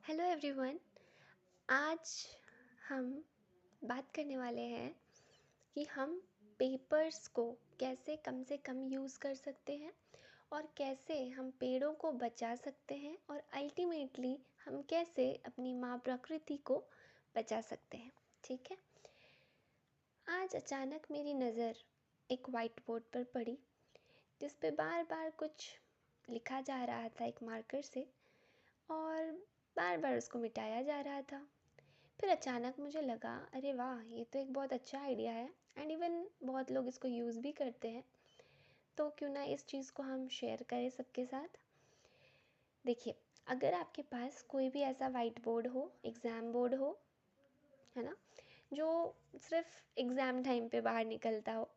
Hello everyone. आज हम बात करने वाले हैं कि हम पेपर्स को कैसे कम से कम यूज़ कर सकते हैं और कैसे हम पेड़ों को बचा सकते हैं और अल्टीमेटली हम कैसे अपनी माँ प्रकृति को बचा सकते हैं। ठीक है। आज अचानक मेरी नज़र एक वाइट बोर्ड पर पड़ी जिस पे बार बार कुछ लिखा जा रहा था एक मार्कर से और बार बार उसको मिटाया जा रहा था। फिर अचानक मुझे लगा, अरे वाह, ये तो एक बहुत अच्छा आइडिया है एंड इवन बहुत लोग इसको यूज़ भी करते हैं, तो क्यों ना इस चीज़ को हम शेयर करें सबके साथ। देखिए, अगर आपके पास कोई भी ऐसा वाइट बोर्ड हो, एग्ज़ाम बोर्ड हो, है ना, जो सिर्फ एग्ज़ाम टाइम पे बाहर निकलता हो,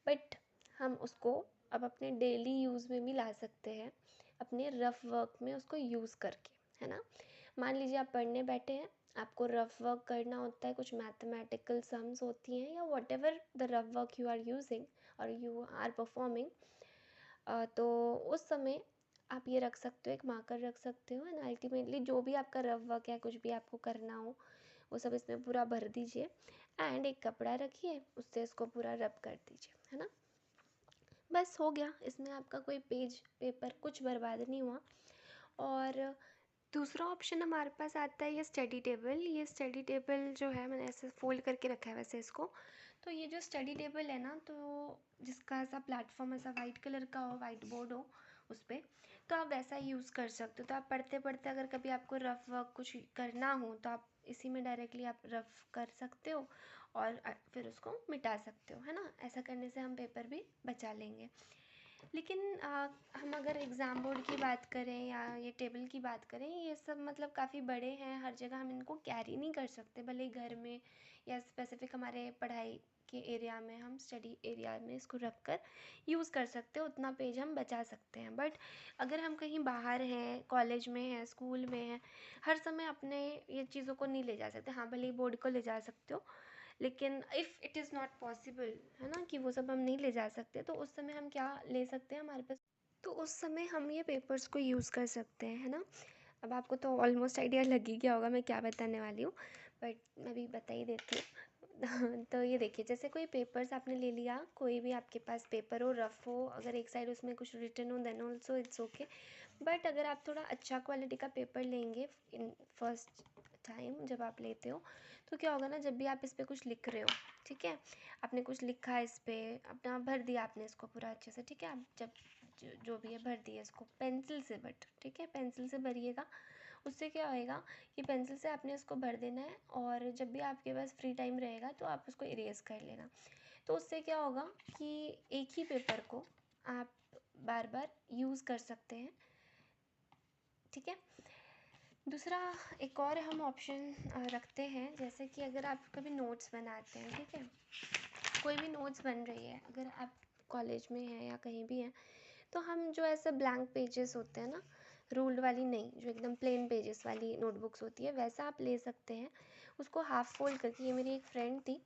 बट हम उसको अब अपने डेली यूज़ में भी ला सकते हैं, अपने रफ़ वर्क में उसको यूज़ करके, है ना। मान लीजिए आप पढ़ने बैठे हैं, आपको रफ वर्क करना होता है, कुछ मैथमेटिकल सम्स होती हैं या whatever the rough work you are using और यू आर परफॉर्मिंग, तो उस समय आप ये रख सकते हो, एक मार्कर रख सकते हो एंड अल्टीमेटली जो भी आपका रफ वर्क है, कुछ भी आपको करना हो, वो सब इसमें पूरा भर दीजिए एंड एक कपड़ा रखिए, उससे इसको पूरा रब कर दीजिए, है ना। बस हो गया, इसमें आपका कोई पेज पेपर कुछ बर्बाद नहीं हुआ। और दूसरा ऑप्शन हमारे पास आता है ये स्टडी टेबल। ये स्टडी टेबल जो है, मैंने ऐसे फोल्ड करके रखा है वैसे इसको। तो ये जो स्टडी टेबल है ना, तो जिसका ऐसा प्लेटफॉर्म ऐसा वाइट कलर का हो, वाइट बोर्ड हो उस पर, तो आप वैसा यूज़ कर सकते हो। तो आप पढ़ते पढ़ते अगर कभी आपको रफ वर्क कुछ करना हो तो आप इसी में डायरेक्टली आप रफ कर सकते हो और फिर उसको मिटा सकते हो, है ना। ऐसा करने से हम पेपर भी बचा लेंगे। लेकिन हम अगर एग्ज़ाम बोर्ड की बात करें या ये टेबल की बात करें, ये सब मतलब काफ़ी बड़े हैं, हर जगह हम इनको कैरी नहीं कर सकते। भले घर में या स्पेसिफिक हमारे पढ़ाई के एरिया में, हम स्टडी एरिया में इसको रख कर यूज़ कर सकते हैं, उतना पेज हम बचा सकते हैं। बट अगर हम कहीं बाहर हैं, कॉलेज में हैं, स्कूल में हैं, हर समय अपने ये चीज़ों को नहीं ले जा सकते। हाँ, भले ही बोर्ड को ले जा सकते हो, लेकिन if it is not possible, है ना, कि वो सब हम नहीं ले जा सकते, तो उस समय हम क्या ले सकते हैं हमारे पास, तो उस समय हम ये पेपर्स को यूज़ कर सकते हैं, है ना। अब आपको तो ऑलमोस्ट आइडिया लग ही गया होगा मैं क्या बताने वाली हूँ, बट मैं भी बता ही देती हूँ। तो ये देखिए, जैसे कोई पेपर्स आपने ले लिया, कोई भी आपके पास पेपर हो, रफ़ हो, अगर एक साइड उसमें कुछ रिटन हो then also it's okay. But अगर आप थोड़ा अच्छा क्वालिटी का पेपर लेंगे इन फर्स्ट टाइम जब आप लेते हो, तो क्या होगा ना, जब भी आप इस पर कुछ लिख रहे हो, ठीक है, आपने कुछ लिखा है इस पर, अपना भर दिया आपने इसको पूरा अच्छे से, ठीक है, आप जब जो भी है भर दिया इसको पेंसिल से, बट ठीक है, पेंसिल से भरिएगा। उससे क्या होएगा कि पेंसिल से आपने इसको भर देना है और जब भी आपके पास फ्री टाइम रहेगा तो आप उसको इरेज कर लेना। तो उससे क्या होगा कि एक ही पेपर को आप बार बार यूज़ कर सकते हैं, ठीक है। दूसरा एक और हम ऑप्शन रखते हैं, जैसे कि अगर आप कभी नोट्स बनाते हैं, ठीक है, कोई भी नोट्स बन रही है, अगर आप कॉलेज में हैं या कहीं भी हैं, तो हम जो ऐसे ब्लैंक पेजेस होते हैं ना, रूल्ड वाली नहीं, जो एकदम प्लेन पेजेस वाली नोटबुक्स होती है, वैसा आप ले सकते हैं। उसको हाफ़ फोल्ड करके, ये मेरी एक फ्रेंड थी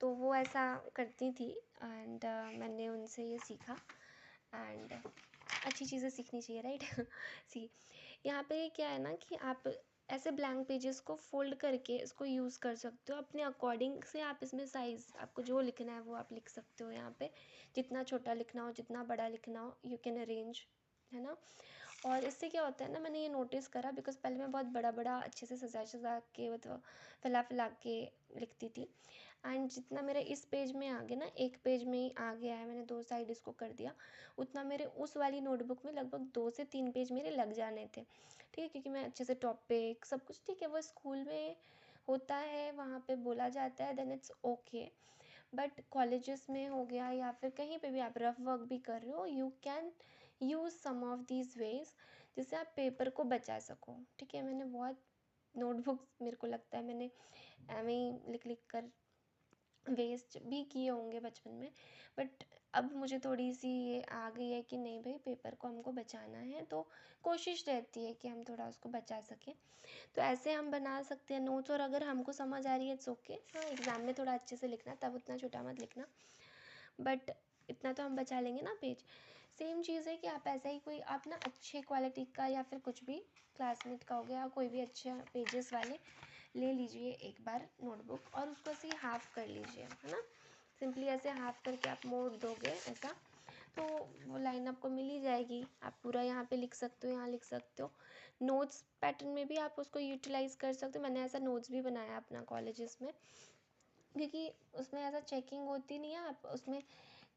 तो वो ऐसा करती थी एंड मैंने उनसे ये सीखा एंड अच्छी चीज़ें सीखनी चाहिए, राइट। सी, यहाँ पे क्या है ना कि आप ऐसे ब्लैंक पेजेस को फोल्ड करके इसको यूज़ कर सकते हो अपने अकॉर्डिंग से। आप इसमें साइज़, आपको जो लिखना है वो आप लिख सकते हो यहाँ पे, जितना छोटा लिखना हो, जितना बड़ा लिखना हो, यू कैन अरेंज, है ना। और इससे क्या होता है ना, मैंने ये नोटिस करा, बिकॉज पहले मैं बहुत बड़ा बड़ा अच्छे से सजा सजा के, मतलब फैला फैला के लिखती थी एंड जितना मेरे इस पेज में आ गया ना, एक पेज में ही आ गया है, मैंने 2 साइड इसको कर दिया, उतना मेरे उस वाली नोटबुक में लगभग 2 से 3 पेज मेरे लग जाने थे, ठीक है, क्योंकि मैं अच्छे से टॉपिक सब कुछ, ठीक है, वो स्कूल में होता है, वहाँ पे बोला जाता है, then it's okay. But colleges में हो गया या फिर कहीं पे भी आप रफ वर्क भी कर रहे हो, you can use some of these ways जिससे आप पेपर को बचा सको, ठीक है। मैंने बहुत नोटबुक्स, मेरे को लगता है मैंने एवं ही लिख लिख कर वेस्ट भी किए होंगे बचपन में, बट अब मुझे थोड़ी सी ये आ गई है कि नहीं भाई, पेपर को हमको बचाना है, तो कोशिश रहती है कि हम थोड़ा उसको बचा सकें। तो ऐसे हम बना सकते हैं नोट्स, और अगर हमको समझ आ रही है इट्स ओके, हाँ, एग्ज़ाम में थोड़ा अच्छे से लिखना, तब उतना छोटा मत लिखना, बट इतना तो हम बचा लेंगे ना पेज। सेम चीज़ है कि आप ऐसा ही कोई आप ना अच्छे क्वालिटी का या फिर कुछ भी क्लासमेट का हो गया, कोई भी अच्छा पेजेस वाले ले लीजिए एक बार नोटबुक और उसको ऐसे हाफ कर लीजिए, है ना। सिंपली ऐसे हाफ करके आप मोड़ दोगे ऐसा, तो वो लाइन आपको मिल ही जाएगी। आप पूरा यहाँ पे लिख सकते हो, यहाँ लिख सकते हो। नोट्स पैटर्न में भी आप उसको यूटिलाइज़ कर सकते हो। मैंने ऐसा नोट्स भी बनाया अपना कॉलेजेस में, क्योंकि उसमें ऐसा चेकिंग होती नहीं है, आप उसमें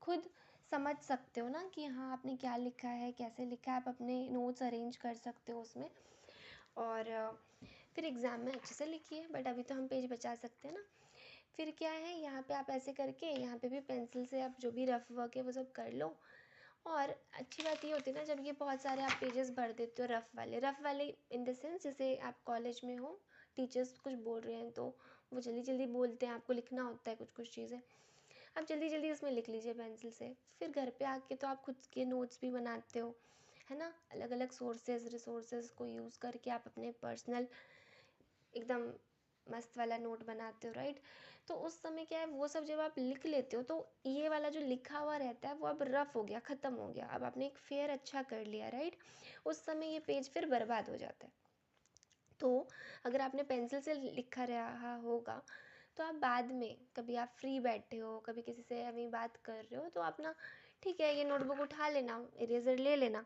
खुद समझ सकते हो ना कि हाँ आपने क्या लिखा है, कैसे लिखा है। आप अपने नोट्स अरेंज कर सकते हो उसमें, और फिर एग्ज़ाम में अच्छे से लिखिए। बट अभी तो हम पेज बचा सकते हैं ना। फिर क्या है, यहाँ पे आप ऐसे करके यहाँ पे भी पेंसिल से आप जो भी रफ वर्क है वो सब कर लो। और अच्छी बात ये होती है ना, जब ये बहुत सारे आप पेजेस भर देते हो रफ़ वाले इन द सेंस जैसे आप कॉलेज में हो, टीचर्स कुछ बोल रहे हैं तो वो जल्दी जल्दी बोलते हैं, आपको लिखना होता है कुछ कुछ चीज़ें, आप जल्दी जल्दी उसमें लिख लीजिए पेंसिल से। फिर घर पे आके तो आप खुद के नोट्स भी बनाते हो, है ना। अलग अलग रिसोर्सेज को यूज़ करके आप अपने पर्सनल एकदम मस्त वाला नोट बनाते हो, राइट। तो उस समय क्या है, वो सब जब आप लिख लेते हो तो ये वाला जो लिखा हुआ रहता है वो अब रफ हो गया, ख़त्म हो गया। अब आपने एक फेयर अच्छा कर लिया, राइट। उस समय ये पेज फिर बर्बाद हो जाता है। तो अगर आपने पेंसिल से लिखा रहा होगा तो आप बाद में कभी आप फ्री बैठे हो, कभी किसी से अभी बात कर रहे हो, तो आप ना ठीक है ये नोटबुक उठा लेना, इरेज़र ले लेना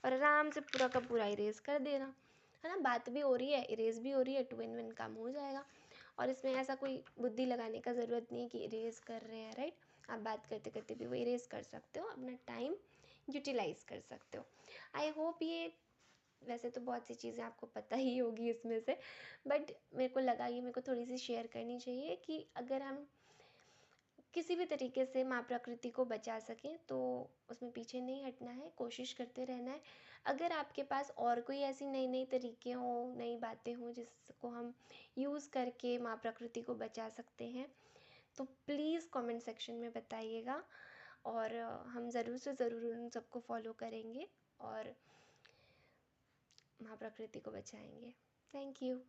और आराम से पूरा का पूरा इरेज़ कर देना, है ना। बात भी हो रही है, इरेज़ भी हो रही है, 2 in 1 काम हो जाएगा। और इसमें ऐसा कोई बुद्धि लगाने का ज़रूरत नहीं है कि इरेज़ कर रहे हैं, राइट। आप बात करते करते भी वो इरेज़ कर सकते हो, अपना टाइम यूटिलाइज़ कर सकते हो। आई होप ये, वैसे तो बहुत सी चीज़ें आपको पता ही होगी इसमें से, बट मेरे को लगा ये मेरे को थोड़ी सी शेयर करनी चाहिए कि अगर हम किसी भी तरीके से माँ प्रकृति को बचा सकें तो उसमें पीछे नहीं हटना है, कोशिश करते रहना है। अगर आपके पास और कोई ऐसी नई नई तरीके हों, नई बातें हों जिसको हम यूज़ करके माँ प्रकृति को बचा सकते हैं, तो प्लीज़ कमेंट सेक्शन में बताइएगा और हम ज़रूर से ज़रूर उन सबको फॉलो करेंगे और माँ प्रकृति को बचाएंगे। Thank you.